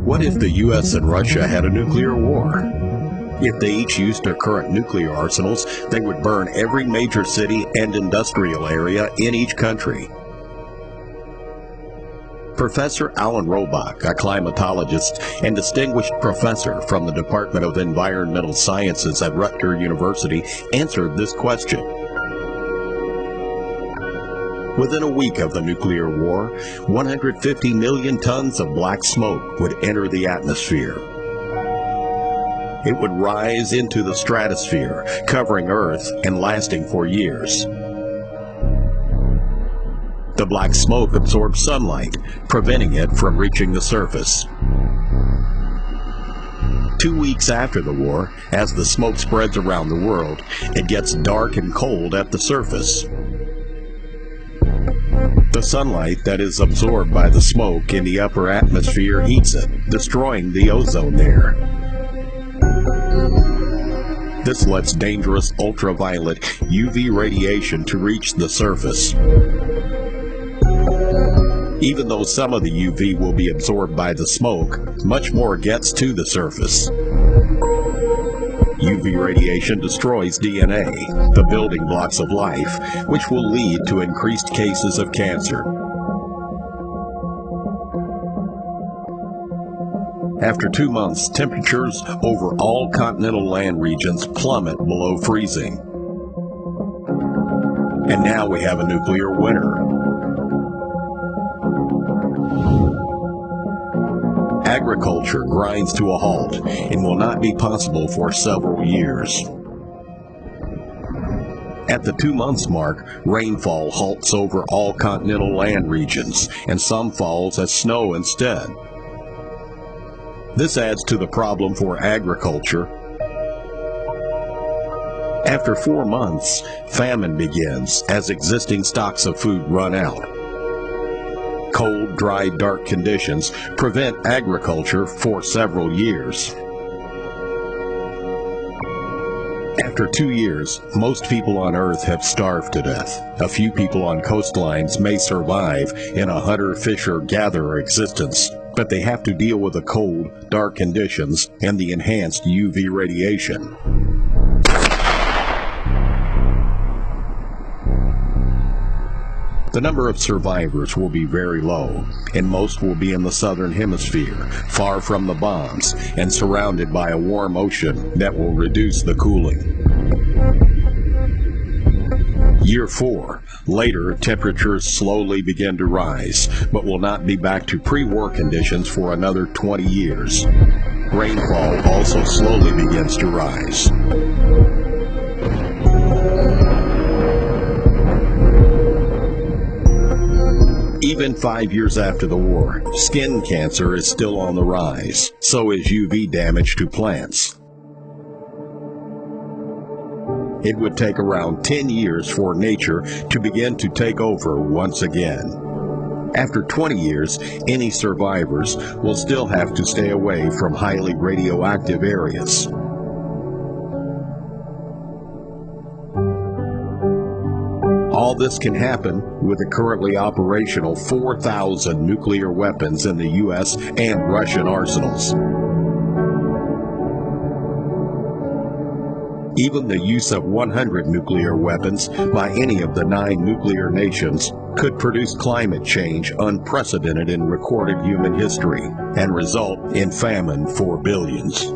What if the U.S. and Russia had a nuclear war? If they each used their current nuclear arsenals, they would burn every major city and industrial area in each country. Professor Alan Robach, a climatologist and distinguished professor from the Department of Environmental Sciences at Rutgers University, answered this question. Within a week of the nuclear war, 150 million tons of black smoke would enter the atmosphere. It would rise into the stratosphere, covering Earth and lasting for years. The black smoke absorbs sunlight, preventing it from reaching the surface. 2 weeks after the war, as the smoke spreads around the world, it gets dark and cold at the surface. The sunlight that is absorbed by the smoke in the upper atmosphere heats it, destroying the ozone layer. This lets dangerous ultraviolet UV radiation to reach the surface. Even though some of the UV will be absorbed by the smoke, much more gets to the surface. UV radiation destroys DNA, the building blocks of life, which will lead to increased cases of cancer. After 2 months, temperatures over all continental land regions plummet below freezing. And now we have a nuclear winter. Agriculture grinds to a halt and will not be possible for several years. At the 2 months mark, rainfall halts over all continental land regions, and some falls as snow instead. This adds to the problem for agriculture. After 4 months, famine begins as existing stocks of food run out. Cold, dry, dark conditions prevent agriculture for several years. After 2 years, most people on Earth have starved to death. A few people on coastlines may survive in a hunter-fisher-gatherer existence, but they have to deal with the cold, dark conditions and the enhanced UV radiation. The number of survivors will be very low, and most will be in the southern hemisphere, far from the bombs, and surrounded by a warm ocean that will reduce the cooling. Year 4. Later, temperatures slowly begin to rise, but will not be back to pre-war conditions for another 20 years. Rainfall also slowly begins to rise. Even 5 years after the war, skin cancer is still on the rise. So is UV damage to plants. It would take around 10 years for nature to begin to take over once again. After 20 years, any survivors will still have to stay away from highly radioactive areas. All this can happen with the currently operational 4,000 nuclear weapons in the U.S. and Russian arsenals. Even the use of 100 nuclear weapons by any of the 9 nuclear nations could produce climate change unprecedented in recorded human history and result in famine for billions.